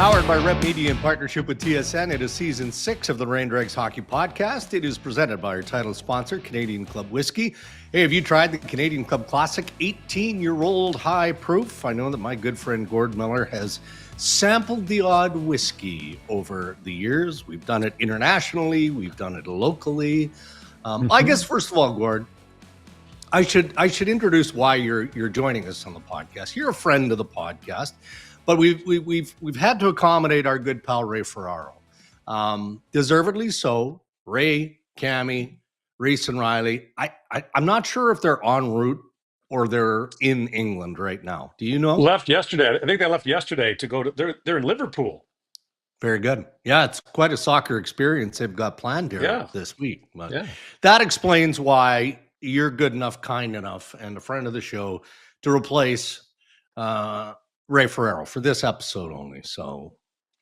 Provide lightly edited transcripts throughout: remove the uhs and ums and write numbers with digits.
Powered by Rep Media in partnership with TSN, it is season 6 of the Gord and Dregs Hockey Podcast. It is presented by our title sponsor, Canadian Club Whiskey. Hey, have you tried the Canadian Club Classic 18-year-old high proof? I know that my good friend Gord Miller has sampled the odd whiskey over the years. We've done it internationally. We've done it locally. I guess, first of all, Gord, I should introduce why you're joining us on the podcast. You're a friend of the podcast. But we've had to accommodate our good pal Ray Ferraro, deservedly so. Ray, Cammy, Reese, and Riley. I'm not sure if they're en route or they're in England right now. Do you know? Left yesterday. I think they left yesterday to go to. They're in Liverpool. Very good. Yeah, it's quite a soccer experience they've got planned here this week. But that explains why you're good enough, kind enough, and a friend of the show to replace Ray Ferraro for this episode only. So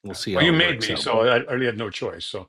we'll see. Well, you made me, so I really had no choice. So,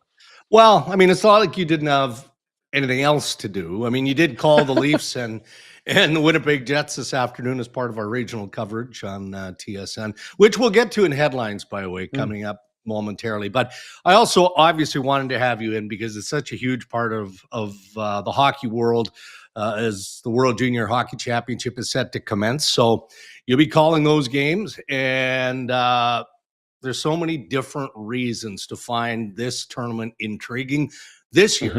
well, I mean, it's not like you didn't have anything else to do. I mean, you did call the Leafs and the Winnipeg Jets this afternoon as part of our regional coverage on TSN, which we'll get to in headlines, by the way, coming up momentarily. But I also obviously wanted to have you in because it's such a huge part of the hockey world as the World Junior Hockey Championship is set to commence. So you'll be calling those games, and there's so many different reasons to find this tournament intriguing this year.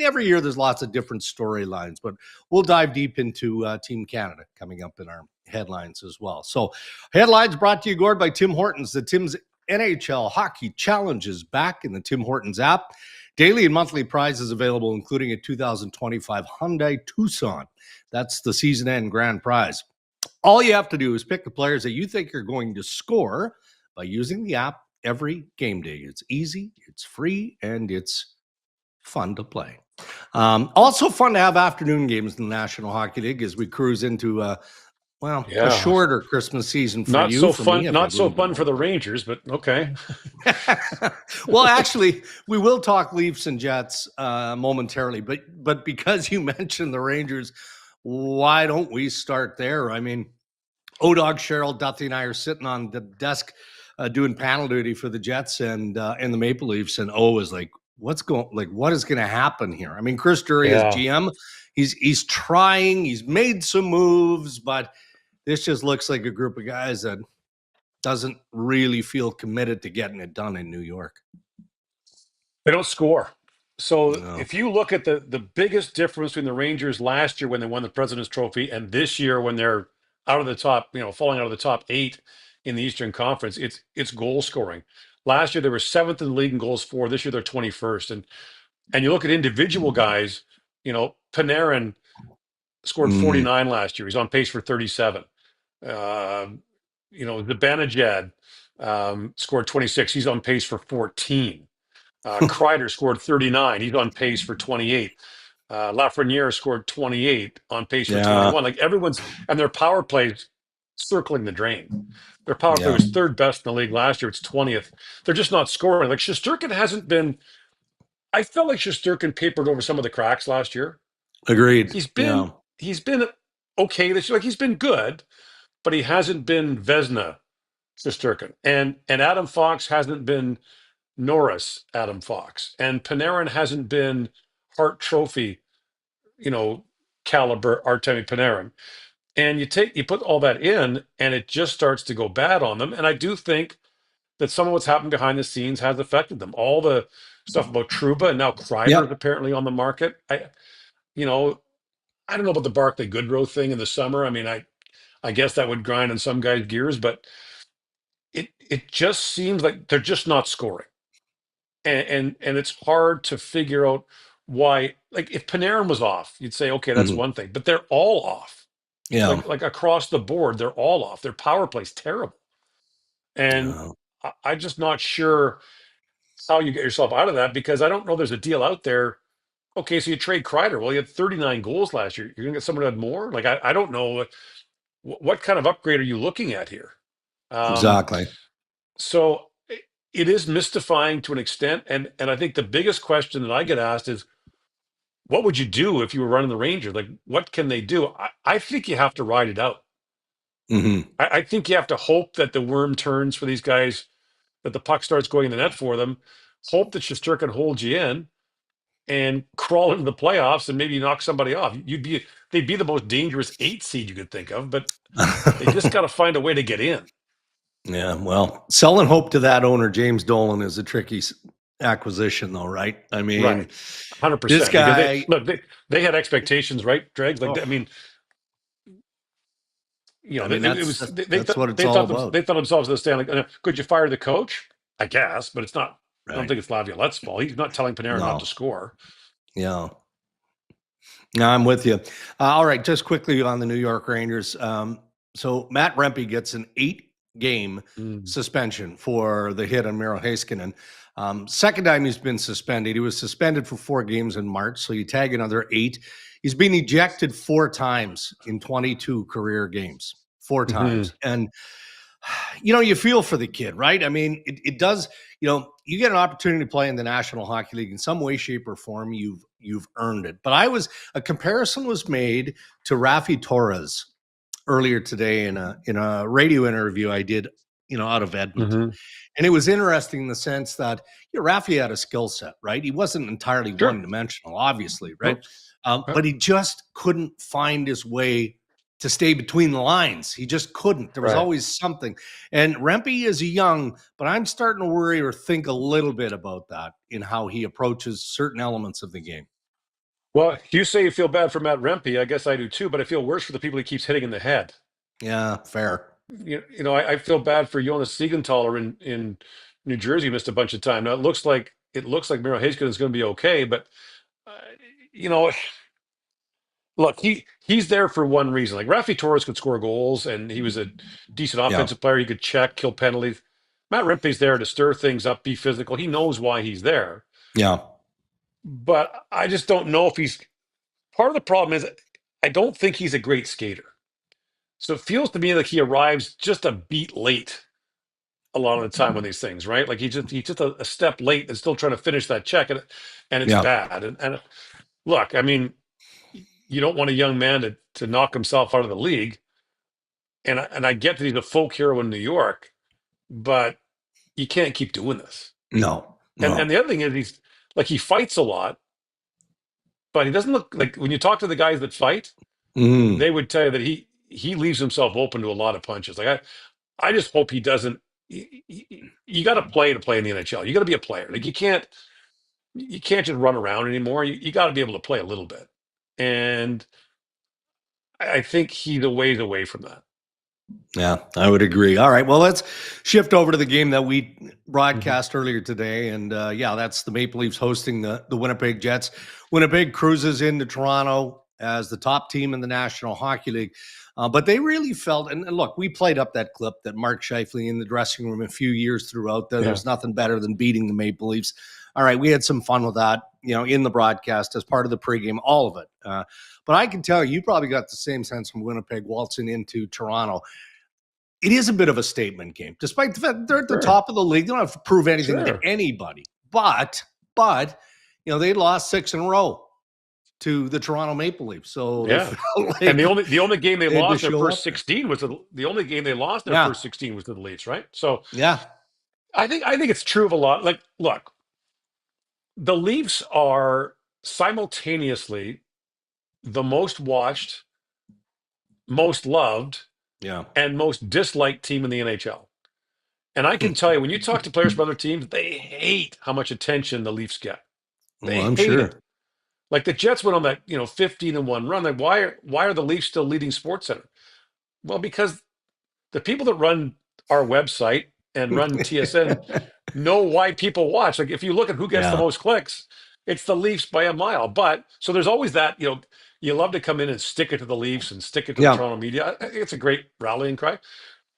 Every year there's lots of different storylines, but we'll dive deep into Team Canada coming up in our headlines as well. So headlines brought to you, Gord, by Tim Hortons. The Tim's NHL Hockey Challenge is back in the Tim Hortons app. Daily and monthly prizes available, including a 2025 Hyundai Tucson. That's the season-end grand prize. All you have to do is pick the players that you think are going to score by using the app every game day. It's easy, it's free, and it's fun to play. Also fun to have afternoon games in the National Hockey League as we cruise into a shorter Christmas season for not you. So fun, not so fun for the Rangers, but okay. Well, actually, we will talk Leafs and Jets momentarily, but because you mentioned the Rangers, why don't we start there? I mean, O-Dog, Cheryl, Duthie, and I are sitting on the desk doing panel duty for the Jets and the Maple Leafs, and O is like, what is going to happen here? I mean, Chris Drury is GM. He's trying. He's made some moves, but this just looks like a group of guys that doesn't really feel committed to getting it done in New York. They don't score. So if you look at the biggest difference between the Rangers last year when they won the President's Trophy and this year when they're out of the top, falling out of the top 8 in the Eastern Conference, it's goal scoring. Last year they were 7th in the league in goals for. This year they're 21st. And you look at individual guys, Panarin scored 49 last year. He's on pace for 37. Zibanejad scored 26. He's on pace for 14. Kreider scored 39. He's on pace for 28. Lafreniere scored 28, on pace for 21. Like everyone's, and their power plays circling the drain. Their power play was 3rd best in the league last year. It's 20th. They're just not scoring. Like Shesterkin hasn't been. I felt like Shesterkin papered over some of the cracks last year. Agreed. He's been okay this year. Like he's been good, but he hasn't been Vezina Shesterkin. And Adam Fox hasn't been Norris Adam Fox. And Panarin hasn't been Hart Trophy, caliber Artemi Panarin. And you put all that in, and it just starts to go bad on them. And I do think that some of what's happened behind the scenes has affected them. All the stuff about Trouba and now Kreider is apparently on the market. I don't know about the Barclay Goodrow thing in the summer. I mean, I guess that would grind on some guys' gears, but it just seems like they're just not scoring. And it's hard to figure out why. Like if Panarin was off, you'd say, okay, that's one thing, but they're all off. Yeah. Like across the board, they're all off. Their power play's terrible. And I'm just not sure how you get yourself out of that, because I don't know there's a deal out there. Okay, so you trade Kreider. Well, he had 39 goals last year. You're going to get someone who had more? Like, I don't know. What kind of upgrade are you looking at here? Exactly. So it is mystifying to an extent. And I think the biggest question that I get asked is, what would you do if you were running the Rangers? Like, what can they do? I think you have to ride it out. I think you have to hope that the worm turns for these guys that the puck starts going in the net for them, hope that Shesterkin holds you in, and crawl into the playoffs and maybe knock somebody off. They'd be the most dangerous 8 seed you could think of, but they just got to find a way to get in. Yeah, well, selling hope to that owner, James Dolan, is a tricky acquisition, though, right? I mean, Right. 100%. this guy. Because they had expectations, right, Dregs? Like, Oh, I mean, I mean, it was that's what it's all about, they thought themselves to stand like, could you fire the coach? I guess, but it's not. I don't right? think it's Laviolette's fault. He's not telling Panarin not to No, score. yeah. No, I'm with you. All right, just quickly on the New York Rangers. So Matt Rempe gets an 8-game Mm. suspension for the hit on Miro Heiskanen. Second time he's been suspended. He was suspended for 4 games in March, so you tag another 8. He's been ejected 4 times in 22 career games, 4 Mhm. times. And you feel for the kid, right? I mean, it does. You get an opportunity to play in the National Hockey League in some way, shape, or form. You've earned it. But a comparison was made to Rafi Torres earlier today in a radio interview I did, out of Edmonton. Mhm. And it was interesting in the sense that Rafi had a skill set, right? He wasn't entirely Sure. one-dimensional, obviously, right? Nope. But he just couldn't find his way to stay between the lines. He just couldn't. There was Right. always something. And Rempe is young, but I'm starting to worry or think a little bit about that in how he approaches certain elements of the game. Well, you say you feel bad for Matt Rempe. I guess I do too, but I feel worse for the people he keeps hitting in the head. Yeah, fair. I feel bad for Jonas Siegenthaler in New Jersey. Missed a bunch of time. Now it looks like Miro Heiskanen is going to be okay, but uh, you know, look, he's there for one reason. Like Rafi Torres could score goals, and he was a decent Yeah, offensive player. He could check, kill penalties. Matt Rempe's there to stir things up, be physical. He knows why he's there, yeah. but I just don't know if he's part of the problem. Is I don't think he's a great skater. So it feels to me like he arrives just a beat late a lot of the time on these things, right? Like he's just a step late and still trying to finish that check, and it's Yeah. bad. And look, I mean, you don't want a young man to knock himself out of the league. And I get that he's a folk hero in New York, but you can't keep doing this. No, And no. the other thing is he fights a lot, but he doesn't look like when you talk to the guys that fight, Mm, they would tell you that he leaves himself open to a lot of punches. Like I just hope he doesn't. You got to play in the NHL. You got to be a player. Like you can't just run around anymore. You got to be able to play a little bit. And I think he's a ways away from that. yeah, I would agree. All right, well, let's shift over to the game that we Mhm. broadcast earlier today, and that's the Maple Leafs hosting the Winnipeg Jets. Winnipeg cruises into Toronto as the top team in the National Hockey League, but they really felt. And look, we played up that clip that Mark Scheifele in the dressing room a few years throughout. Yeah. There's nothing better than beating the Maple Leafs. All right, we had some fun with that, in the broadcast as part of the pregame, all of it. But I can tell you probably got the same sense from Winnipeg waltzing into Toronto. It is a bit of a statement game, despite the fact they're at the Sure. top of the league. They don't have to prove anything to Sure. anybody. But they lost 6 in a row to the Toronto Maple Leafs, so they Yeah. felt And the like only the only game they they had to lost their show first up there. 16 was the only game they lost their Yeah, first 16 was to the Leafs, right? So yeah, I think it's true of a lot. Like, look, the Leafs are simultaneously the most watched, most loved, yeah. and most disliked team in the NHL. And I can tell you, when you talk to players from other teams, they hate how much attention the Leafs get. Well, They I'm hate it. sure. Like the Jets went on that 15-1 run. Like why are the Leafs still leading Sports Center? Well, because the people that run our website and run TSN know why people watch. Like if you look at who gets the Yeah, most clicks, it's the Leafs by a mile. But so there's always that, you love to come in and stick it to the Leafs and stick it to the yeah, Toronto media. I think it's a great rallying cry.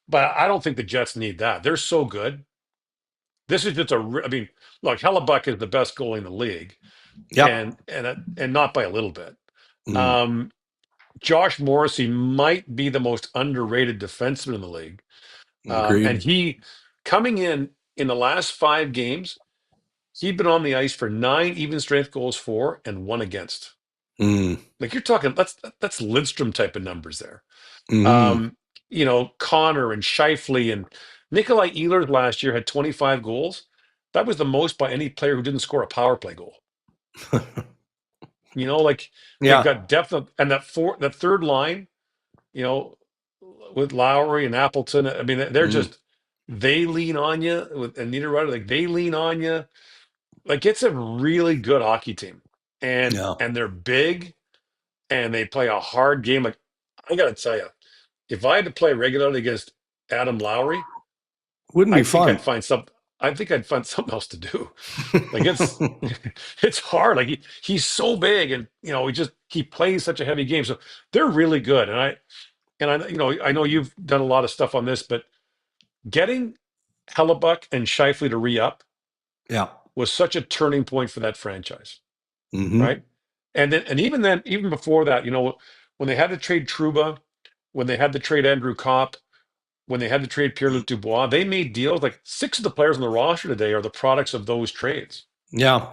But I don't think the Jets need that. They're so good. This is just I mean, look, Hellebuck is the best goalie in the league, yep. and not by a little bit. Mm, Um, Josh Morrissey might be the most underrated defenseman in the league. And agreed. he coming in the last 5 games, he'd been on the ice for 9 even strength goals for and 1 against. Mm, Like you're talking, that's Lidstrom type of numbers there. mm, Um, Connor and Shifley and Nikolai Ehlers last year had 25 goals. That was the most by any player who didn't score a power play goal. Like they've Yeah. got depth and that third line, you know, with Lowry and Appleton. I mean, they're Mhm. just they lean on you with and Niederreiter, like they lean on you. Like it's a really good hockey team, and Yeah. they're big and they play a hard game. Like I gotta tell you, if I had to play regularly against Adam Lowry, Wouldn't I be think fun. I'd find some. I think I'd find something else to do. Like it's it's hard. Like he's so big, and he plays such a heavy game. So they're really good. And I know you've done a lot of stuff on this, but getting Hellebuck and Scheifele to re-up Yeah. was such a turning point for that franchise, Hmm. right? Even before that, when they had to trade Trouba, when they had to trade Andrew Kopp, when they had to trade Pierre-Luc Dubois, they made deals. Like 6 of the players on the roster today are the products of those trades. Yeah.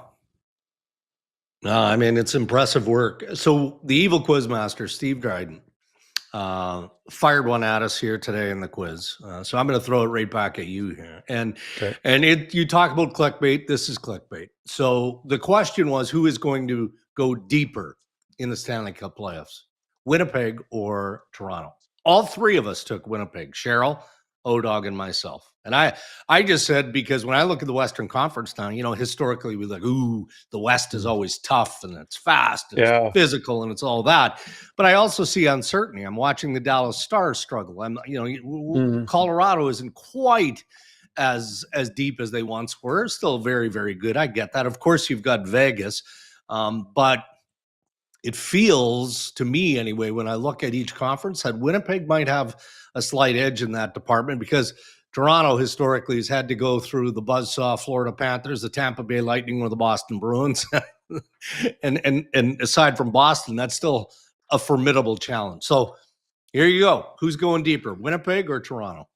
I mean, it's impressive work. So the evil quizmaster, Steve Dryden, fired one at us here today in the quiz. So I'm going to throw it right back at you here. And Okay. you talk about clickbait. This is clickbait. So the question was, who is going to go deeper in the Stanley Cup playoffs, Winnipeg or Toronto? All three of us took Winnipeg. Cheryl, Odog, and myself. And I just said, because when I look at the Western Conference now, historically we're like, ooh, the West is always tough and it's fast and it's Yeah. physical and it's all that. But I also see uncertainty. I'm watching the Dallas Stars struggle. Colorado isn't quite as deep as they once were. Still very, very good. I get that. Of course, you've got Vegas, but it feels to me anyway, when I look at each conference, that Winnipeg might have a slight edge in that department, because Toronto historically has had to go through the buzzsaw Florida Panthers, the Tampa Bay Lightning, or the Boston Bruins. and aside from Boston, that's still a formidable challenge. So here you go. Who's going deeper, Winnipeg or Toronto?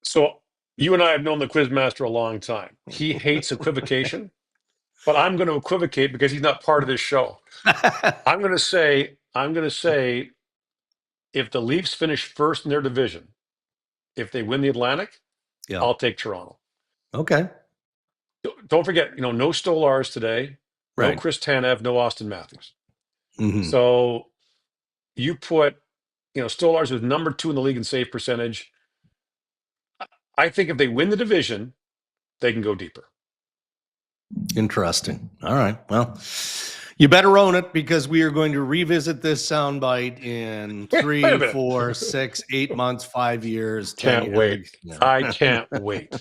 So you and I have known the Quizmaster a long time. He hates equivocation, but I'm going to equivocate because he's not part of this show. I'm going to say, if the Leafs finish first in their division, if they win the Atlantic, Yeah. I'll take Toronto. Okay. Don't forget, no Stolars today, no Right. Chris Tanev, no Austin Matthews. Mhm. So you put, Stolars was number 2 in the league in save percentage. I think if they win the division, they can go deeper. Interesting. All right. Well, you better own it, because we are going to revisit this soundbite in Wait a 3, minute. 4, 6, 8 months, 5 years, 10 Can't years. wait. Yeah. I can't wait.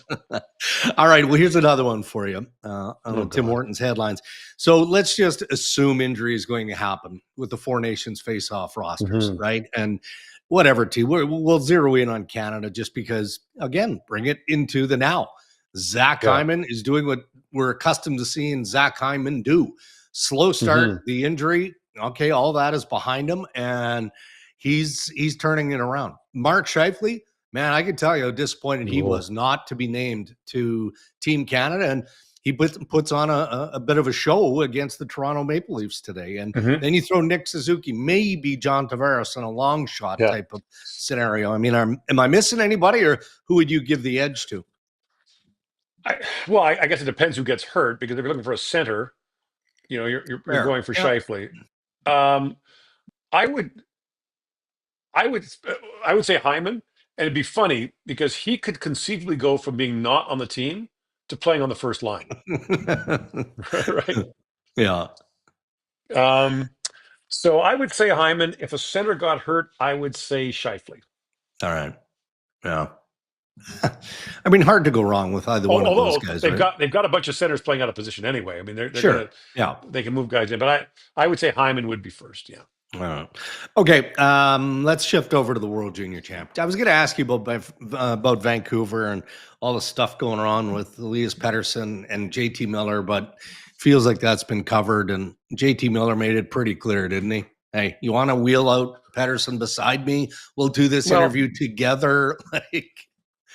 All right. Well, here's another one for you on Oh, Tim God. Hortons headlines. So let's just assume injury is going to happen with the Four Nations face-off rosters, Mhm. right? And whatever, we'll zero in on Canada just because, again, bring it into the now. Zach Yeah. Hyman is doing what we're accustomed to seeing Zach Hyman do. Slow start, Mhm. the injury, okay, all that is behind him, and he's turning it around. Mark Scheifele, man, I can tell you how disappointed he was not to be named to Team Canada, and he puts on a bit of a show against the Toronto Maple Leafs today. And Mhm. then you throw Nick Suzuki, maybe John Tavares in a long shot Yeah. type of scenario. I mean, am I missing anybody, or who would you give the edge to? I guess it depends who gets hurt, because if you're looking for a center, you're Fair. going for Yeah. Scheifele. Um, I would I would I would say Hyman, and it'd be funny because he could conceivably go from being not on the team to playing on the first line, right? Yeah. So I would say Hyman. If a center got hurt, I would say Scheifele. All right. Yeah. I mean, hard to go wrong with either one of those Although guys, they've right? got a bunch of centers playing out of position anyway. I mean, they're Sure. gonna Yeah. they can move guys in, but I would say Hyman would be first. Yeah. All right. Okay. Let's shift over to the World Junior Champ. I was going to ask you about Vancouver and all the stuff going on with Elias Pettersson and JT Miller, but feels like that's been covered. And JT Miller made it pretty clear, didn't he? Hey, you want to wheel out Pettersson beside me? We'll do this Well, interview together. Like,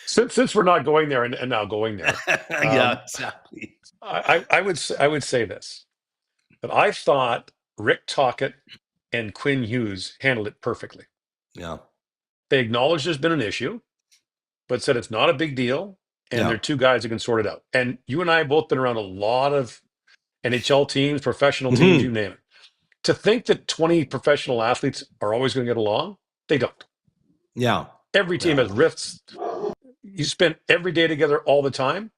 since we're not going there and now going there, yeah, exactly. I would say this, that I thought Rick Tocchet and Quinn Hughes handled it perfectly. Yeah. They acknowledged there's been an issue. but said it's not a big deal, and Yeah. they're two guys that can sort it out. And you and I have both been around a lot of NHL teams, professional teams, you Mhm. name it. To think that 20 professional athletes are always going to get along, they don't. Yeah. Every team Yeah. has rifts. You spend every day together all the time.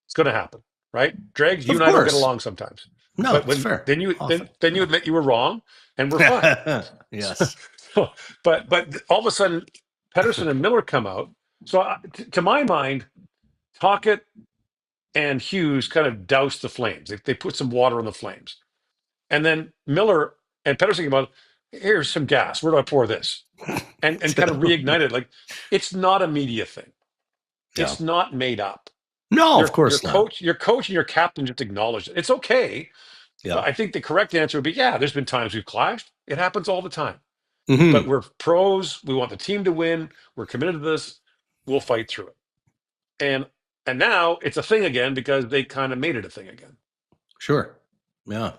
It's going to happen, right? Dregs, you Of and I don't get course. along sometimes, No, but it's when fair. then you Often. then you admit you were wrong, and we're fine. Yes. So, but all of a sudden, Pedersen and Miller come out. So to my mind, Tocchet and Hughes kind of doused the flames. They put some water on the flames, and then Miller and Pedersen came out. Here's some gas. Where do I pour this? And kind of reignited. Like, it's not a media thing. Yeah. It's not made up. No, of Your course not. coach and your captain just acknowledged it. It's okay. Yeah. But I think the correct answer would be, yeah, there's been times we've clashed. It happens all the time. But Hmm. we're pros. We want the team to win. We're committed to this. We'll fight through it. And now it's a thing again because they kind of made it a thing again. Sure. Yeah.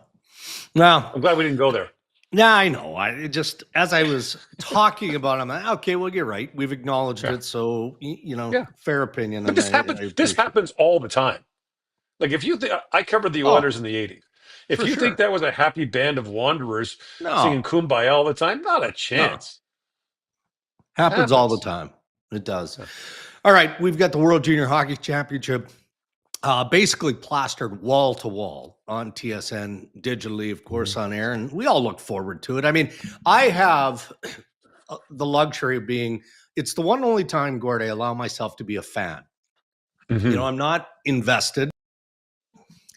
Well, I'm glad we didn't go there. yeah, I know. I just, as I was talking about it, I'm like, okay, well, you're right. We've acknowledged Yeah. it. So, Yeah. fair opinion. But And this I happens. This appreciate it. happens all the time. Like, if you think I covered the Oh, Oilers in the '80s, if for you think sure. that was a happy band of wanderers singing No, "Kumbaya" all the time, not a no. chance. Happens all the Happens. time. It does. Yeah. All right. We've got the World Junior Hockey Championship basically plastered wall to wall on TSN digitally, of course, on air. And we all look forward to it. I mean, I have the luxury of being, it's the one and only time, Gord, I allow myself to be a fan. Mhm. I'm not invested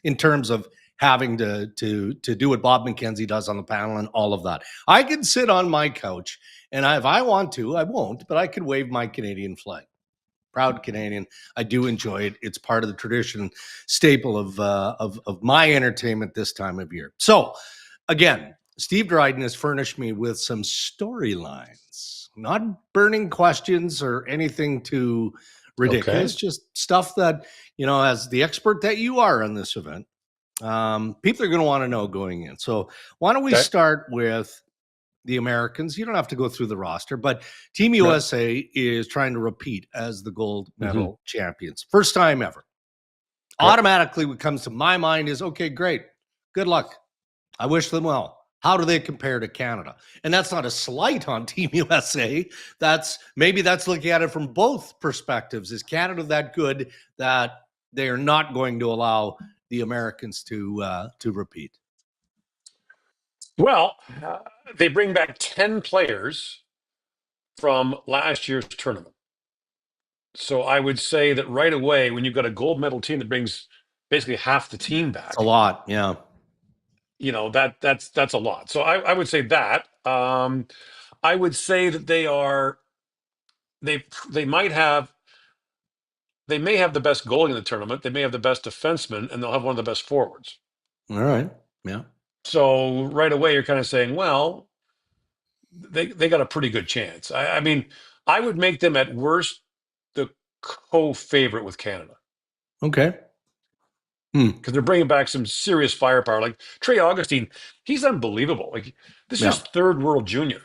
in terms of having to do what Bob McKenzie does on the panel and all of that. I can sit on my couch and if I want to, I won't, but I could wave my Canadian flag. Proud Canadian. I do enjoy it. It's part of the tradition, staple of my entertainment this time of year. So, again, Steve Dryden has furnished me with some storylines, not burning questions or anything too ridiculous, Okay. just stuff that, as the expert that you are on this event, people are going to want to know going in. So, why don't we Okay. start with the Americans? You don't have to go through the roster, but Team Right. USA is trying to repeat as the gold Mhm. medal champions. First time ever. Okay. Automatically, what comes to my mind is, okay, great. Good luck. I wish them well. How do they compare to Canada? And that's not a slight on Team USA. That's looking at it from both perspectives. Is Canada that good that they are not going to allow the Americans to repeat? Well, they bring back 10 players from last year's tournament. So I would say that right away, when you've got a gold medal team that brings basically half the team It's a back, lot. Yeah. that's a lot. So I would say that. I would say that they may have the best goalie in the tournament. They may have the best defenseman, and they'll have one of the best forwards. All right. Yeah. So right away, you're kind of saying, well, they got a pretty good chance. I mean, I would make them at worst the co-favorite with Canada Okay. because they're bringing back some serious firepower. Like Trey Augustine, he's unbelievable. Like, this is Yeah. his third World Junior.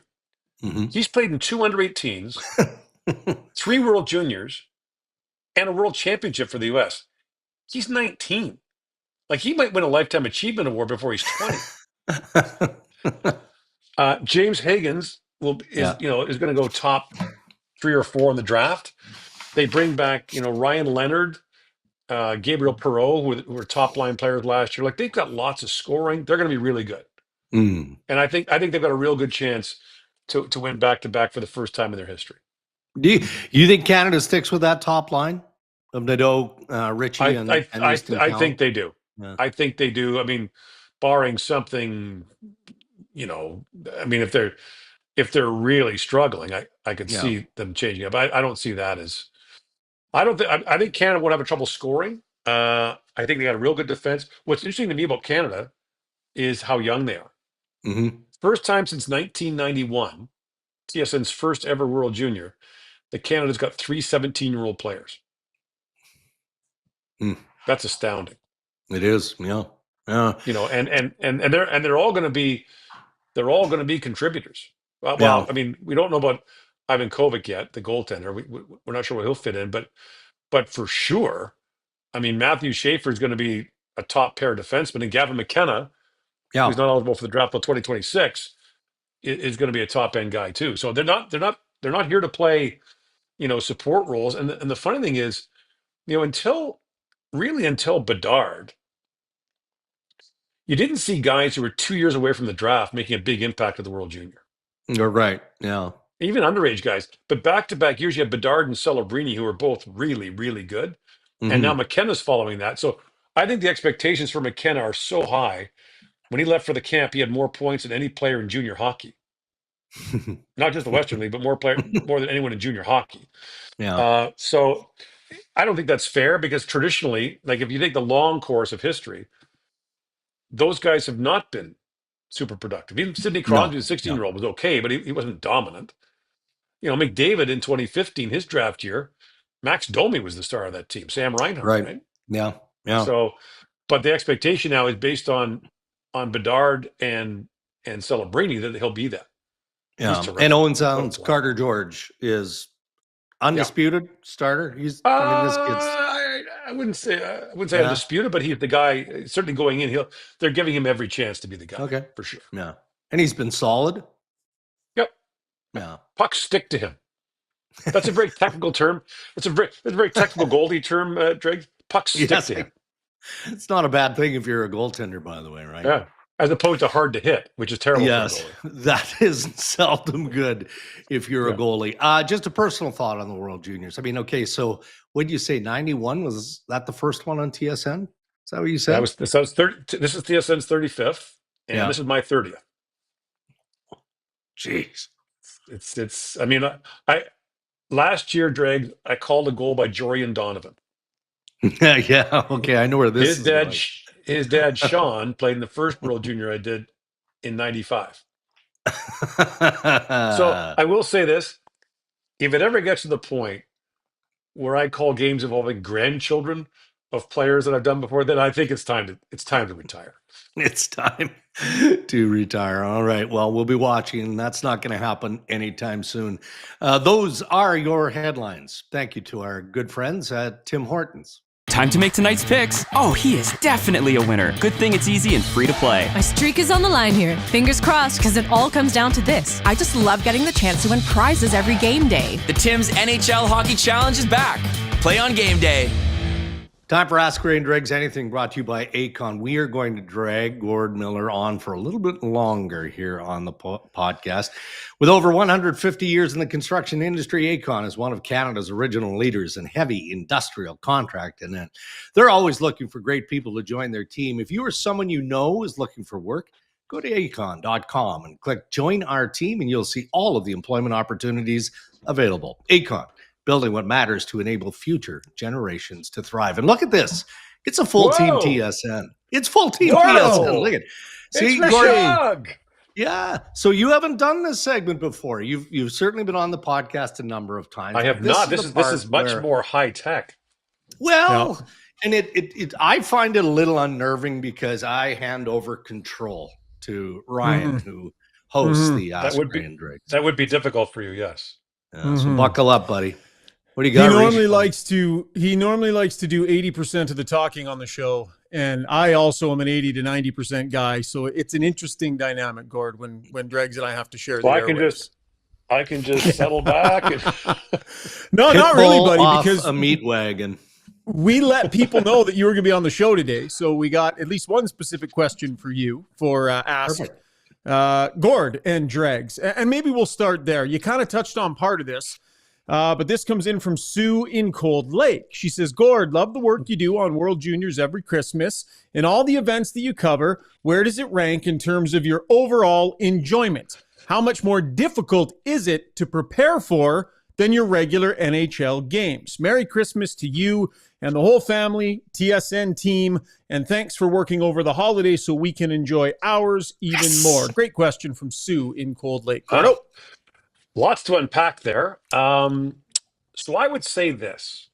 Mm-hmm. He's played in two under-18s, three World Juniors, and a World Championship for the U.S. He's 19. Like, he might win a Lifetime Achievement Award before he's 20. James Higgins is Yeah. is going to go top 3 or 4 in the draft. They bring back Ryan Leonard, Gabriel Perreault, who were top line players last year. Like, they've got lots of scoring. They're going to be really good, Mm. and I think they've got a real good chance to win back to back for the first time in their history. Do you think Canada sticks with that top line of Nadeau, Ritchie, I and I I, Easton I Cal? think they do. Yeah. I think they do. I mean, barring something, I mean, if they're really struggling, I could Yeah. see them changing up. I don't see that as. I think Canada won't have trouble scoring. I think they got a real good defense. What's interesting to me about Canada is how young they are. Mm-hmm. First time since 1991, TSN's first ever World Junior, that Canada's got 3 17-year-old players. Mm. That's astounding. It is. Yeah. Yeah. And they're all going to be contributors. Well, Yeah. I mean, we don't know about Ivan Kovic yet, the goaltender. We're not sure where he'll fit in, but for sure, I mean, Matthew Schaefer is going to be a top pair defenseman, and Gavin McKenna, Yeah. who's not eligible for the draft till 2026, is going to be a top end guy too. So they're not here to play, support roles. And the funny thing is, until Bedard, you didn't see guys who were 2 years away from the draft making a big impact at the World Junior. You're right. Yeah. Even underage guys. But back-to-back years, you had Bedard and Celebrini, who were both really, really good. And now Mhm. McKenna's following that. So I think the expectations for McKenna are so high. When he left for the camp, he had more points than any player in junior hockey. Not just the Western League, but more than anyone in junior hockey. Yeah. So I don't think that's fair, because traditionally, like if you take the long course of history, those guys have not been super productive. Even Sidney No. Crosby, the No. 16-year-old, was okay, but he wasn't dominant. McDavid in 2015, his draft year, Max Domi was the star of that team. Sam Reinhart, Right. right? Yeah. Yeah. So, but the expectation now is based on Bedard and Celebrini that he'll be that. He's Yeah. And terrific. Owen What a Sounds, player. Carter George is Yeah. undisputed starter. This kid's, I wouldn't say yeah. undisputed, but he's the guy. Certainly going in, they're giving him every chance to be the guy, Okay. for sure. Yeah. And he's been solid. Yep. Yeah. Pucks stick to him. That's a very technical term. It's a very technical goalie term, Dreg. Pucks stick Yes. to him. It's not a bad thing if you're a goaltender, by the way, right? Yeah. As opposed to hard to hit, which is terrible for a Yes, goalie. that is seldom good if you're a Yeah. goalie. Just a personal thought on the World Juniors. I mean, okay, so what did you say? 91, was that the first one on TSN? Is that what you said? This was 30. This is TSN's 35th, and Yeah. this is my 30th. Jeez. It's. I mean, I last year, Dreg, I called a goal by Jorian Donovan. Yeah, okay, I know where this His is dad, going. his dad Sean played in the first World Junior I did in '95. So I will say this: if it ever gets to the point where I call games involving grandchildren of players that I've done before, then I think it's time to retire. It's time to retire. All right. Well, we'll be watching. That's not going to happen anytime soon. Those are your headlines. Thank you to our good friends at Tim Hortons. Time to make tonight's picks. Oh, he is definitely a winner. Good thing it's easy and free to play. My streak is on the line here. Fingers crossed, because it all comes down to this. I just love getting the chance to win prizes every game day. The Tim's NHL Hockey Challenge is back. Play on game day. Time for Ask Ray and Dregs Anything, brought to you by Acon. We are going to drag Gord Miller on for a little bit longer here on the podcast. With over 150 years in the construction industry, Acon is one of Canada's original leaders in heavy industrial contracting, and they're always looking for great people to join their team. If you or someone you know is looking for work, go to acon.com and click Join Our Team, and you'll see all of the employment opportunities available. Acon, building what matters to enable future generations to thrive. And look at this. It's a full team TSN. It's full team TSN. Look at it. See, Gordon. Yeah. So you haven't done this segment before. You've certainly been on the podcast a number of times. I have not. This is much more high tech. Well, and it I find it a little unnerving because I hand over control to Ryan, who hosts the Ask Ray and Dregs. That would be difficult for you, yes. So buckle up, buddy. What do you got? He normally likes to do 80% of the talking on the show, and I also am an 80 to 90% guy. So it's an interesting dynamic, Gord, when Dregs and I have to share. So I can just settle back. And no, not really, buddy, because a meat wagon. We let people know that you were going to be on the show today, so we got at least one specific question for you for Ask Gord and Dregs, and maybe we'll start there. You kind of touched on part of this. But this comes in from Sue in Cold Lake. She says, Gord, love the work you do on World Juniors every Christmas and all the events that you cover. Where does it rank in terms of your overall enjoyment? How much more difficult is it to prepare for than your regular NHL games? Merry Christmas to you and the whole family, TSN team, and thanks for working over the holidays so we can enjoy ours even more. Great question from Sue in Cold Lake. Lots to unpack there. So I would say this.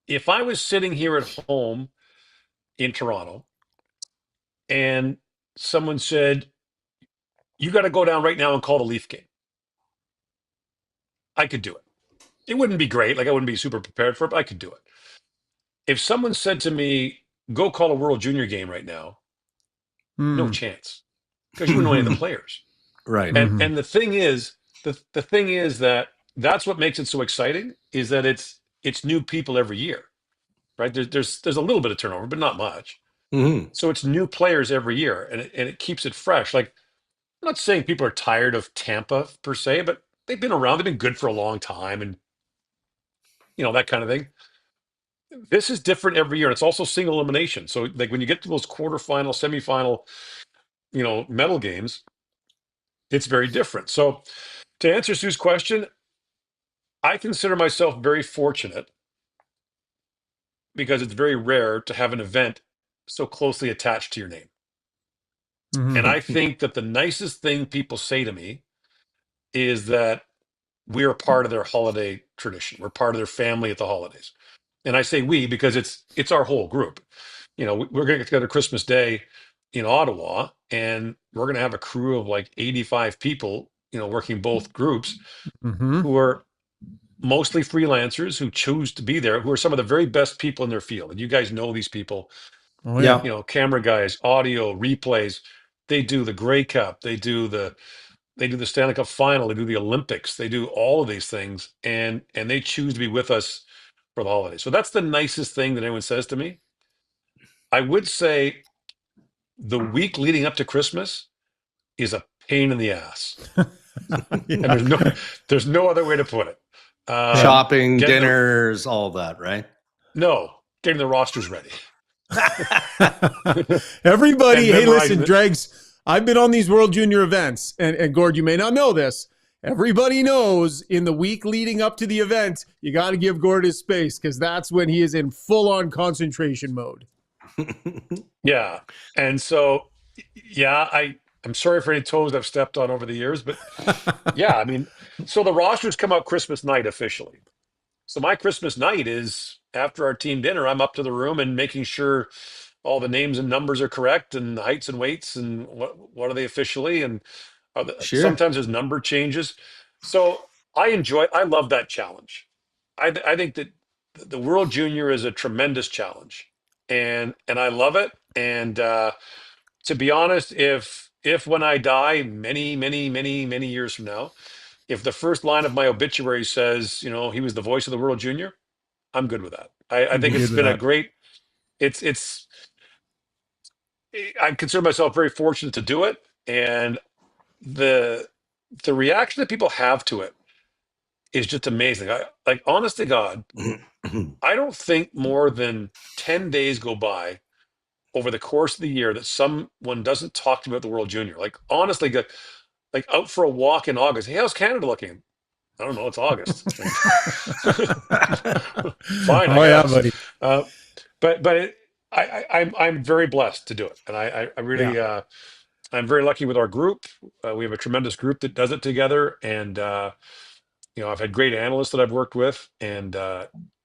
If I was sitting here at home in Toronto and someone said, you got to go down right now and call the Leaf game, I could do it. It wouldn't be great. Like I wouldn't be super prepared for it, but I could do it. If someone said to me, go call a World Junior game right now, no chance. Because you wouldn't know any of the players. Right. And the thing is, the thing is that that's what makes it so exciting is that it's new people every year. Right? There's a little bit of turnover, but not much. So it's new players every year, and it keeps it fresh. Like I'm not saying people are tired of Tampa per se, but they've been around. They've been good for a long time, and that kind of thing. This is different every year, and it's also single elimination. So like when you get to those quarterfinal, semifinal, medal games, it's very different. So to answer Sue's question, I consider myself very fortunate because it's very rare to have an event so closely attached to your name. And I think that the nicest thing people say to me is that we are part of their holiday tradition. We're part of their family at the holidays. And I say we because it's our whole group. We're going to get together Christmas Day in Ottawa, and we're going to have a crew of like 85 people, working both groups who are mostly freelancers who choose to be there, who are some of the very best people in their field. And you guys know these people. Oh, yeah. Camera guys, audio, replays. They do the Grey Cup. They do the Stanley Cup final. They do the Olympics. They do all of these things, and they choose to be with us for the holidays. So that's the nicest thing that anyone says to me. I would say the week leading up to Christmas is a pain in the ass. And there's no other way to put it. Shopping, dinners, all that, right? No, getting the rosters ready. Everybody, hey, listen, it. Dregs, I've been on these World Junior events, and Gord, you may not know this. Everybody knows in the week leading up to the event, you got to give Gord his space because that's when he is in full-on concentration mode. Yeah. And so, yeah, I'm sorry for any toes I've stepped on over the years, but yeah, I mean, so the rosters come out Christmas night officially. So my Christmas night is after our team dinner, I'm up to the room and making sure all the names and numbers are correct and the heights and weights and what are they officially, and sometimes there's number changes. So I love that challenge. I think that the World Junior is a tremendous challenge, and I love it. And to be honest, if when I die many, many, many, many years from now, if the first line of my obituary says, he was the voice of the World Junior, I'm good with that. I think it's been a great. I consider myself very fortunate to do it, and the reaction that people have to it is just amazing. Like, honest to God, I don't think more than 10 days go by over the course of the year that someone doesn't talk to me about the World Junior. Like, honestly, like out for a walk in August. Hey, how's Canada looking? I don't know. It's August. Fine. Oh, yeah, buddy. But I'm very blessed to do it, and I really I'm very lucky with our group. We have a tremendous group that does it together, and I've had great analysts that I've worked with, and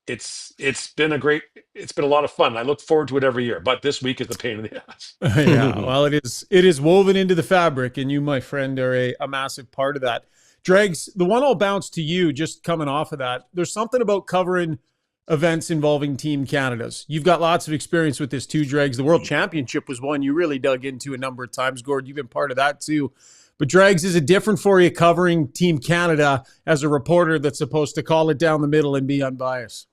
it's been a lot of fun. I look forward to it every year, but this week is the pain in the ass. Yeah, well, it is woven into the fabric, and you, my friend, are a massive part of that. Dregs, the one I'll bounce to you, just coming off of that. There's something about covering events involving Team Canada's. You've got lots of experience with this too, Dregs. The World Championship was one you really dug into a number of times. Gord, you've been part of that too. But Dregs, is it different for you covering Team Canada as a reporter that's supposed to call it down the middle and be unbiased?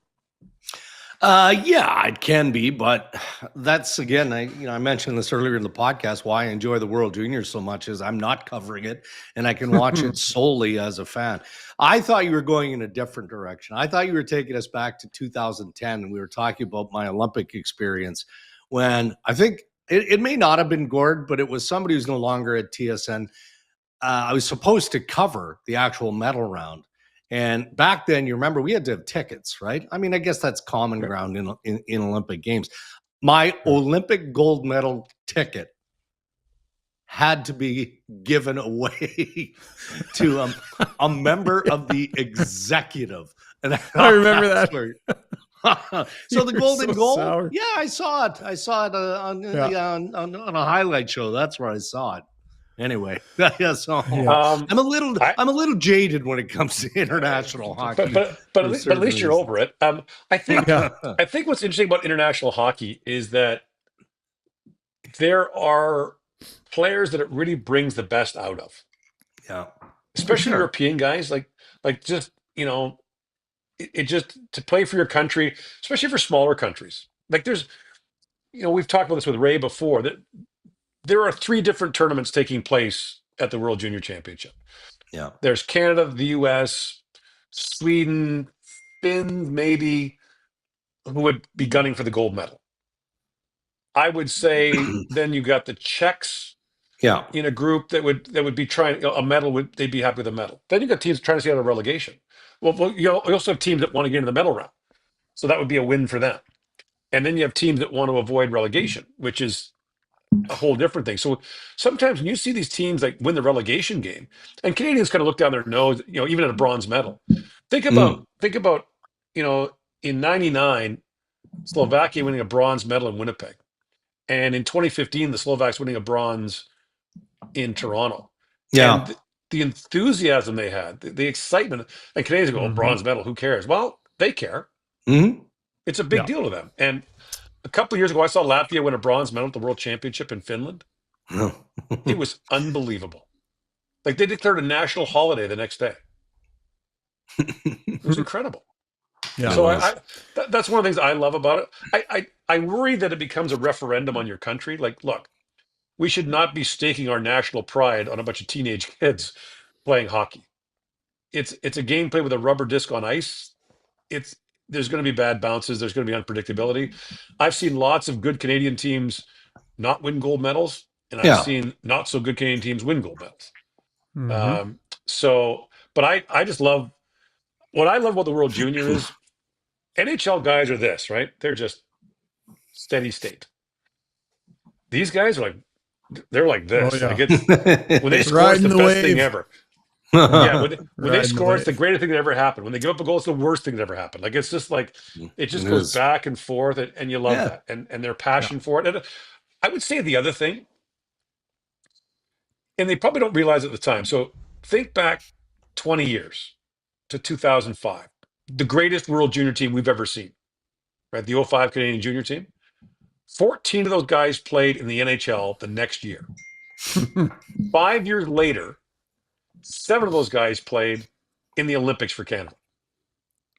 Yeah, it can be, but that's, again, I mentioned this earlier in the podcast, why I enjoy the World Juniors so much is I'm not covering it and I can watch it solely as a fan. I thought you were going in a different direction. I thought you were taking us back to 2010 and we were talking about my Olympic experience when I think it may not have been Gord, but it was somebody who's no longer at TSN. I was supposed to cover the actual medal round. And back then, you remember, we had to have tickets, right? I mean, I guess that's common ground in Olympic Games. My Olympic gold medal ticket had to be given away to a member of the executive. And I remember that. So the golden goal, sour. yeah, I saw it. I saw it on a highlight show. That's where I saw it. Anyway, yeah, so Um, I'm a little I- I'm a little jaded when it comes to international hockey. but at least you're over it. I think Yeah. I think what's interesting about international hockey is that there are players that it really brings the best out of, Yeah, especially sure. European guys. Like just it just to play for your country, especially for smaller countries. Like there's we've talked about this with Ray before that there are 3 different tournaments taking place at the World Junior Championship. Yeah, There's Canada, the US, Sweden, Finns, maybe, who would be gunning for the gold medal. I would say then you got the Czechs yeah, in a group that would be trying a medal. They'd be happy with a medal. Then you got teams trying to stay out of relegation. Well, you also have teams that want to get into the medal round, so that would be a win for them. And then you have teams that want to avoid relegation, which is a whole different thing. So sometimes when you see these teams like win the relegation game, and Canadians kind of look down their nose, even at a bronze medal. Think about, in '99, Slovakia winning a bronze medal in Winnipeg, and in 2015, the Slovaks winning a bronze in Toronto, yeah. and the enthusiasm they had, the excitement, and Canadians go, "Oh, Mhm. bronze medal, who cares?" Well, they care. Mhm. It's a big Yeah. deal to them. And a couple of years ago, I saw Latvia win a bronze medal at the World Championship in Finland. It was unbelievable. Like they declared a national holiday the next day. It was incredible. Yeah. So It was. that's one of the things I love about it. I worry that it becomes a referendum on your country. Like, look, we should not be staking our national pride on a bunch of teenage kids playing hockey. It's a game played with a rubber disc on ice. There's going to be bad bounces. There's going to be unpredictability. I've seen lots of good Canadian teams not win gold medals, and I've Yeah. seen not so good Canadian teams win gold medals. Mhm. But I just love what I love about the World Junior is NHL guys are this, right? They're just steady state. These guys are they're like this. Oh, yeah. Like it's when they score, it's Riding the the best thing wave. ever. Yeah, when they Riding the score, it's the wave. greatest thing that ever happened. When they give up a goal, it's the worst thing that ever happened. Like it's just like it just It goes is. back and forth, and you love Yeah. that, and their passion for it. And I would say the other thing, and they probably don't realize at the time. So think back 20 years to 2005, the greatest World Junior team we've ever seen, right? The '05 Canadian Junior team. 14 of those guys played in the NHL the next year. 5 years later, 7 of those guys played in the Olympics for Canada.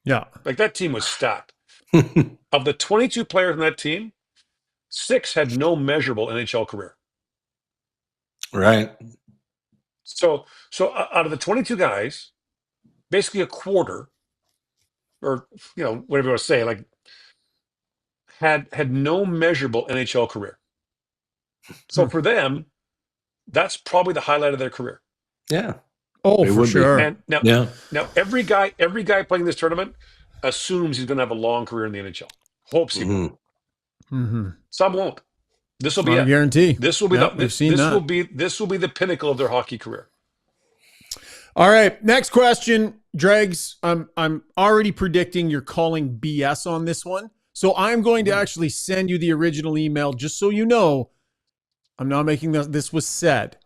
Yeah. Like that team was stacked. Of the 22 players on that team, 6 had no measurable NHL career. Right. So out of the 22 guys, basically a quarter, or whatever you want to say, like had no measurable NHL career. So for them, that's probably the highlight of their career. Yeah. Oh, It for would be. sure. And now, Yeah. now every guy playing this tournament assumes he's going to have a long career in the NHL. Hopes he will. Mhm. Mm-hmm. Some won't. This will be Not a it. guarantee. This will be Yep, we've seen that. This will be the pinnacle of their hockey career. All right, next question, Dregs. I'm already predicting you're calling BS on this one, so I'm going to actually send you the original email just so you know I'm not making this was said.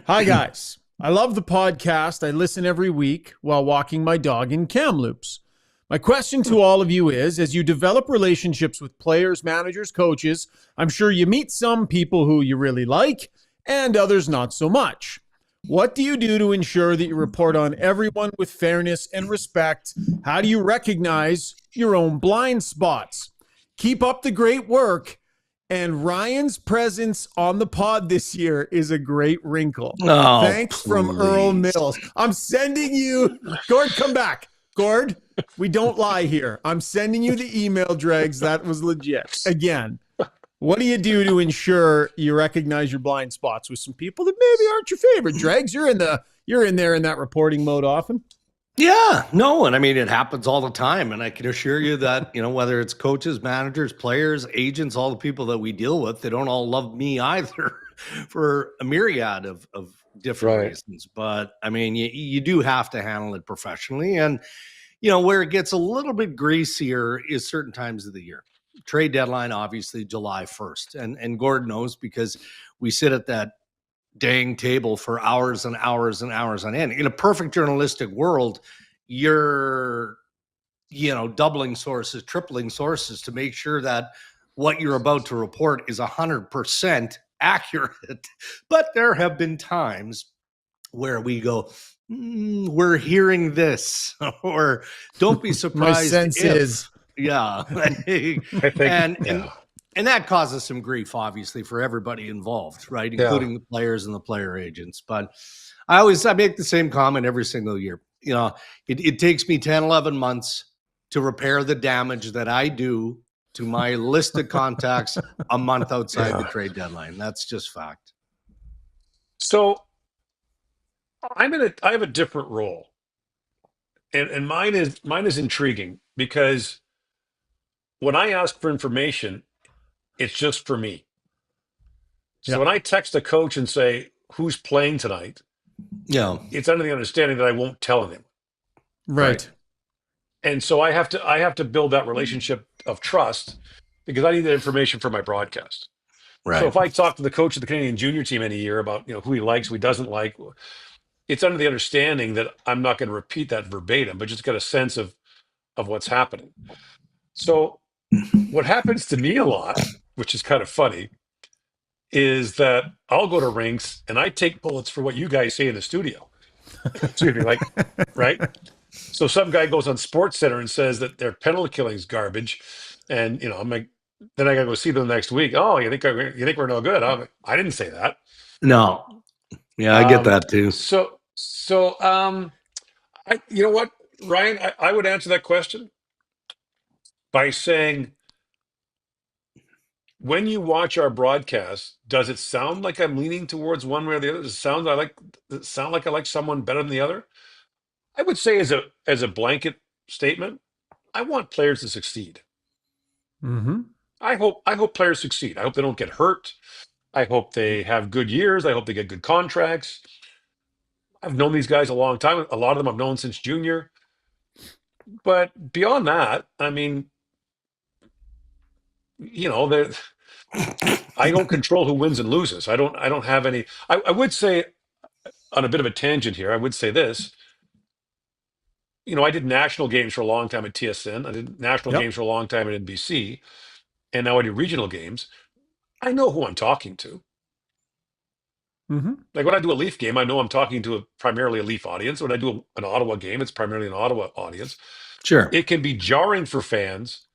Hi guys, I love the podcast. I listen every week while walking my dog in Kamloops. My question to all of you is, as you develop relationships with players, managers, coaches, I'm sure you meet some people who you really like and others not so much. What do you do to ensure that you report on everyone with fairness and respect? How do you recognize your own blind spots? Keep up the great work. And Ryan's presence on the pod this year is a great wrinkle. Oh, Thanks from Earl please. Mills. I'm sending you, Gord, come back. Gord, we don't lie here. I'm sending you the email, Dregs. That was legit. Again, what do you do to ensure you recognize your blind spots with some people that maybe aren't your favorite? Dregs, you're in there in that reporting mode often. Yeah, no, and I mean it happens all the time, and I can assure you that whether it's coaches, managers, players, agents, all the people that we deal with, they don't all love me either, for a myriad of different Right. reasons. But I mean, you do have to handle it professionally, and where it gets a little bit greasier is certain times of the year. Trade deadline, obviously July 1st, and Gord knows because we sit at that dang table for hours and hours and hours on end. In a perfect journalistic world, you're, doubling sources, tripling sources to make sure that what you're about to report is 100% accurate. But there have been times where we go, we're hearing this, or don't be My surprised sense if, is, yeah. I think, And that causes some grief, obviously, for everybody involved, right? Including the players and the player agents. But I make the same comment every single year. It takes me 10, 11 months to repair the damage that I do to my list of contacts a month outside the trade deadline. That's just fact. So I have a different role. And mine is intriguing because when I ask for information, it's just for me. So Yeah. when I text a coach and say, who's playing tonight, Yeah. it's under the understanding that I won't tell anyone. right. And so I have to build that relationship of trust because I need that information for my broadcast. Right. So if I talk to the coach of the Canadian junior team any year about who he likes, who he doesn't like, it's under the understanding that I'm not going to repeat that verbatim, but just get a sense of what's happening. So what happens to me a lot, which is kind of funny, is that I'll go to rinks and I take bullets for what you guys say in the studio. Excuse me, right? So some guy goes on Sports Center and says that their penalty killing is garbage, and I'm like, then I gotta go see them next week. Oh, you think we're no good? I didn't say that. No. Yeah, I get that too. You know what, Ryan? I would answer that question by saying, when you watch our broadcast, does it sound like I'm leaning towards one way or the other? Does it sound like I like someone better than the other? I would say as a blanket statement, I want players to succeed. Mm-hmm. I hope players succeed. I hope they don't get hurt. I hope they have good years. I hope they get good contracts. I've known these guys a long time. A lot of them I've known since junior. But beyond that, I mean, they're I don't control who wins and loses. I don't have any. I would say, on a bit of a tangent here, I would say this. I did national games for a long time at TSN. I did national Yep. games for a long time at NBC, and now I do regional games. I know who I'm talking to. Mm-hmm. Like when I do a Leaf game, I know I'm talking to primarily a Leaf audience. When I do an Ottawa game, it's primarily an Ottawa audience. Sure. It can be jarring for fans.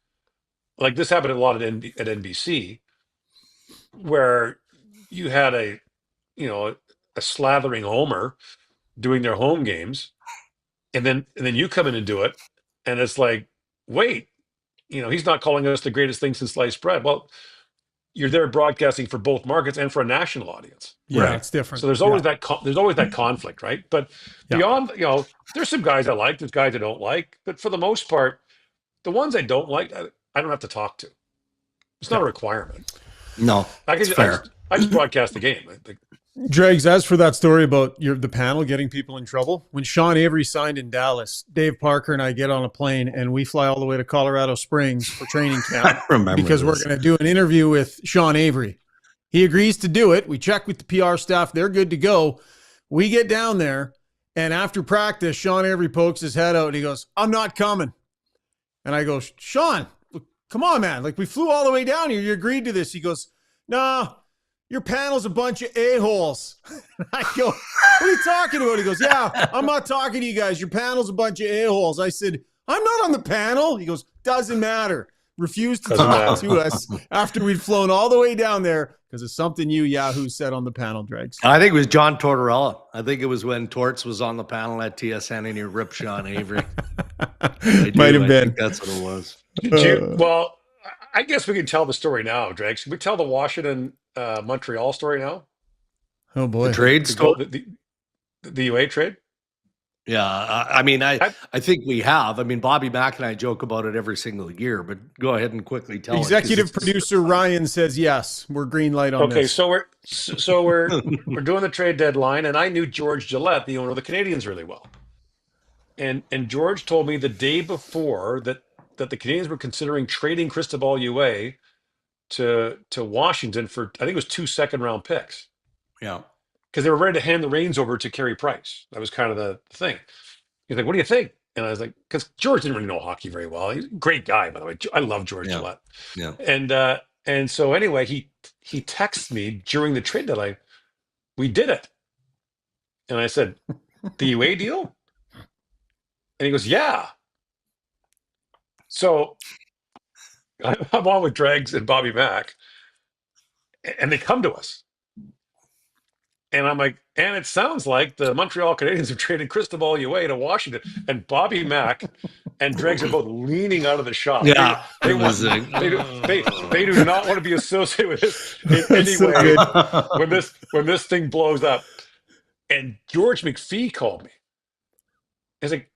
Like this happened a lot at NBC, where you had a slathering homer doing their home games, and then you come in and do it, and it's like, wait, he's not calling us the greatest thing since sliced bread. Well, you're there broadcasting for both markets and for a national audience. Yeah, Right. it's different. So there's always that conflict, right? But beyond, there's some guys I like, there's guys I don't like, but for the most part, the ones I don't like, I don't have to talk to. It's not a requirement. No, I fair. I just broadcast the game. Dregs, as for that story about the panel getting people in trouble, when Sean Avery signed in Dallas, Dave Parker and I get on a plane and we fly all the way to Colorado Springs for training camp I remember because we're going to do an interview with Sean Avery. He agrees to do it. We check with the PR staff. They're good to go. We get down there, and after practice, Sean Avery pokes his head out and he goes, "I'm not coming." And I go, "Sean, look, come on, man. Like, we flew all the way down here. You agreed to this." He goes, "No. Your panel's a bunch of a-holes." I go, "What are you talking about?" He goes, "Yeah, I'm not talking to you guys. Your panel's a bunch of a-holes." I said, "I'm not on the panel." He goes, "Doesn't matter." Refused to talk to us after we'd flown all the way down there because of something you Yahoo said on the panel, Dregs. I think it was John Tortorella. I think it was when Torts was on the panel at TSN and he ripped Sean Avery. Might have been. Think that's what it was. Well, I guess we can tell the story now, Dregs. Can we tell the Washington Montreal story now? Oh boy, the trade story, the UA trade. Yeah, I mean, I think we have. I mean, Bobby Mack and I joke about it every single year, but go ahead and quickly tell. Executive producer Ryan says yes. We're green light on this. Okay, so we're doing the trade deadline, and I knew George Gillette, the owner of the Canadians, really well. And George told me the day before that the Canadians were considering trading Cristobal UA to Washington for, I think it was 2 second-round picks. Yeah. because they were ready to hand the reins over to Carey Price. That was kind of the thing. He's like, "What do you think?" And I was like, because George didn't really know hockey very well. He's a great guy, by the way. I love George Gillette. Yeah. And so anyway, he texts me during the trade deadline, "We did it." And I said, "The UA deal?" And he goes, "Yeah." So I'm on with Dregs and Bobby Mack, and they come to us. And I'm like, and it sounds like the Montreal Canadiens have traded Cristobal UA to Washington. And Bobby Mack and Dregs are both leaning out of the shop. Yeah. They do not want to be associated with this in any so way good. when this thing blows up. And George McPhee called me. He's like,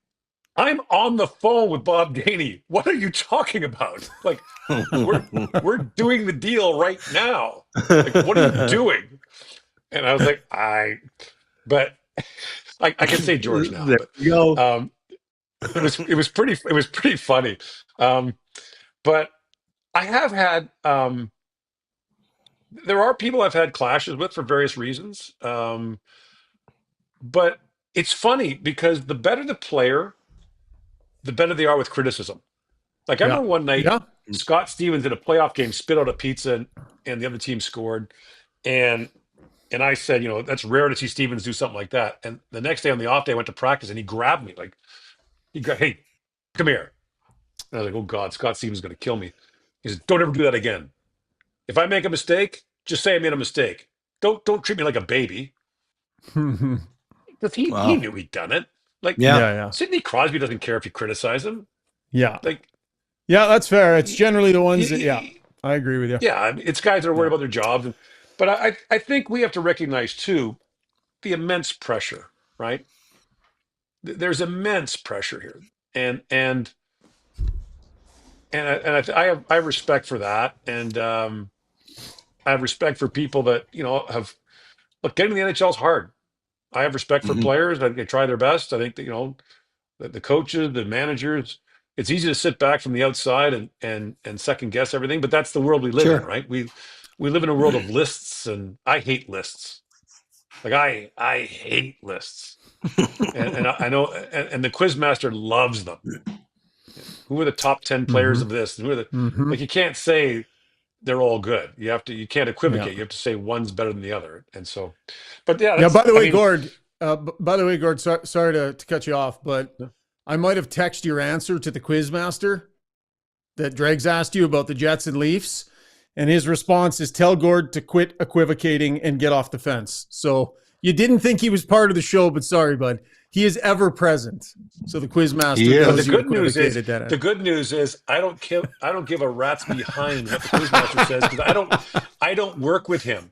"I'm on the phone with Bob Gainey. What are you talking about? Like, we're doing the deal right now. Like, what are you doing?" And I was like, I can say George now. There But, you go. it was pretty funny. But I have had there are people I've had clashes with for various reasons. But it's funny because the better the player, the better they are with criticism. Like I remember one night, Scott Stevens in a playoff game spit out a pizza and the other team scored. And I said, that's rare to see Stevens do something like that. And the next day on the off day, I went to practice and he grabbed me like, "Hey, come here." And I was like, "Oh God, Scott Stevens is going to kill me." He said, "Don't ever do that again. If I make a mistake, just say I made a mistake. Don't treat me like a baby." Because he knew he'd done it. Like, Sidney Crosby doesn't care if you criticize him. Yeah. Like, yeah, that's fair. It's generally the ones that, I agree with you. Yeah, I mean, it's guys that are worried about their jobs. But I think we have to recognize, too, the immense pressure, right? There's immense pressure here. And I have respect for that. And I have respect for people that, look, getting to the NHL is hard. I have respect for players. I think they try their best. I think that, the coaches, the managers, it's easy to sit back from the outside and second guess everything, but that's the world we live in, right? We live in a world of lists, and I hate lists. Like I hate lists. and I know, and the Quizmaster loves them. Who are the top 10 players of this? Who are the like? You can't say they're all good. You can't equivocate. You have to say one's better than the other. And so, but yeah. By the way, Gord. Sorry to cut you off, but I might have texted your answer to the Quizmaster that Dregs asked you about the Jets and Leafs, and his response is, "Tell Gord to quit equivocating and get off the fence." So you didn't think he was part of the show, but sorry, bud. He is ever present. So the Quizmaster knows the good news is I don't give a rat's behind what the Quizmaster says, because I don't work with him.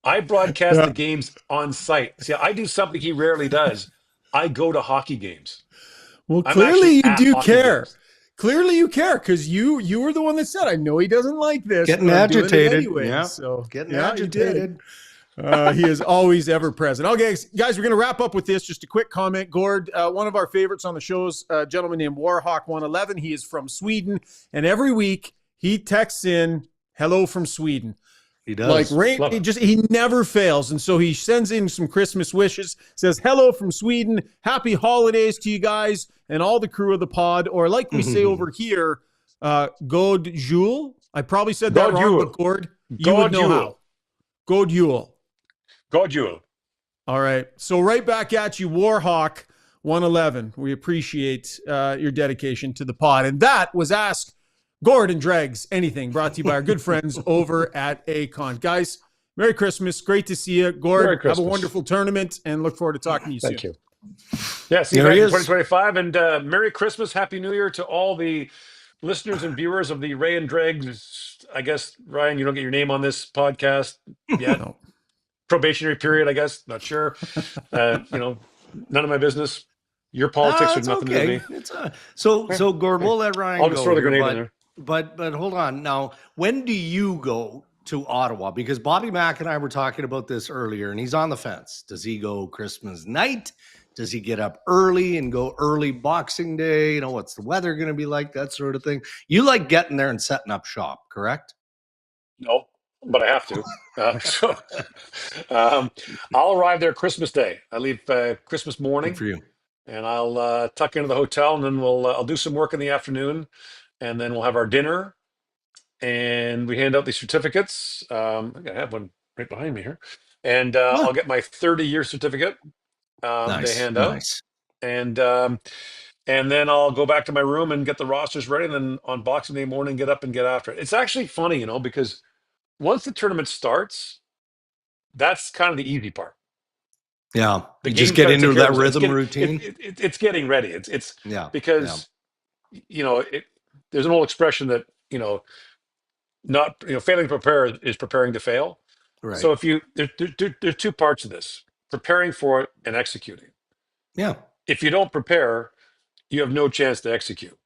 I broadcast the games on site. See, I do something he rarely does. I go to hockey games. Well, clearly you do care. Games. Clearly you care, because you were the one that said, "I know he doesn't like this." Getting agitated. Anyway. Yeah. So getting agitated. He is always ever present. Okay, guys, we're going to wrap up with this. Just a quick comment. Gord, one of our favorites on the show is a gentleman named Warhawk111. He is from Sweden, and every week he texts in, "Hello from Sweden." He does. Like he never fails. And so he sends in some Christmas wishes, says, "Hello from Sweden. Happy holidays to you guys and all the crew of the pod." Or like we say over here, God Jule. I probably said that wrong, but Gord, you would know how. God Jule. God Jule. All right. So right back at you, Warhawk111. We appreciate your dedication to the pod. And that was Ask Gord and Dregs Anything, brought to you by our good friends over at Acon. Guys, Merry Christmas. Great to see you. Gord, have a wonderful tournament, and look forward to talking to you soon. Thank you. Yeah, see you guys in 2025. And Merry Christmas, Happy New Year to all the listeners and viewers of the Ray and Dregs. I guess, Ryan, you don't get your name on this podcast yet. No. Probationary period, I guess. Not sure. None of my business. Your politics have nothing to do with me. It's so Gord, we'll let Ryan I'll just throw the grenade in there. But hold on. Now, when do you go to Ottawa? Because Bobby Mack and I were talking about this earlier, and he's on the fence. Does he go Christmas night? Does he get up early and go early Boxing Day? What's the weather going to be like? That sort of thing. You like getting there and setting up shop, correct? No. but I have to. I'll arrive there Christmas Day. I leave Christmas morning, Good for you. and I'll tuck into the hotel, and then I'll do some work in the afternoon, and then we'll have our dinner, and we hand out these certificates. I think I have one right behind me here, and I'll get my 30-year certificate. They hand out, Nice. and then I'll go back to my room and get the rosters ready, and then on Boxing Day morning, get up and get after it. It's actually funny, because once the tournament starts, that's kind of the easy part. Yeah. The You just game get kinda into took care that of itself. rhythm routine. It's getting ready. It's Yeah. because there's an old expression that not failing to prepare is preparing to fail. Right. So if there's two parts of this: preparing for it and executing. Yeah. If you don't prepare, you have no chance to execute.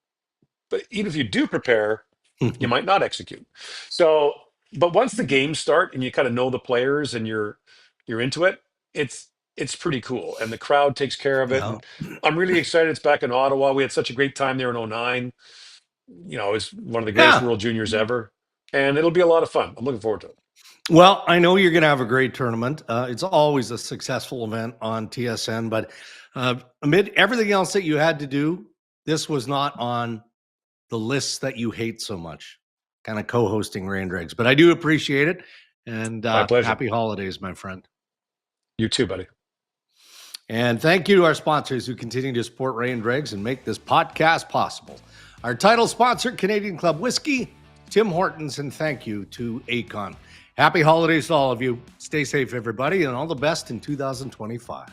But even if you do prepare, you might not execute. So, but once the games start and you kind of know the players and you're into it, it's pretty cool, and the crowd takes care of it. Yeah. And I'm really excited. It's back in Ottawa. We had such a great time there in 2009. It's one of the greatest Yeah. World Juniors ever, and it'll be a lot of fun. I'm looking forward to it. Well, I know you're going to have a great tournament. It's always a successful event on TSN, but amid everything else that you had to do, this was not on the list that you hate so much, kind of co-hosting Ray and Dregs. But I do appreciate it, and My pleasure. happy holidays, my friend. You too, buddy. And thank you to our sponsors who continue to support Ray and Dregs and make this podcast possible. Our title sponsor, Canadian Club Whiskey, Tim Hortons, and thank you to Acon. Happy holidays to all of you. Stay safe, everybody, and all the best in 2025.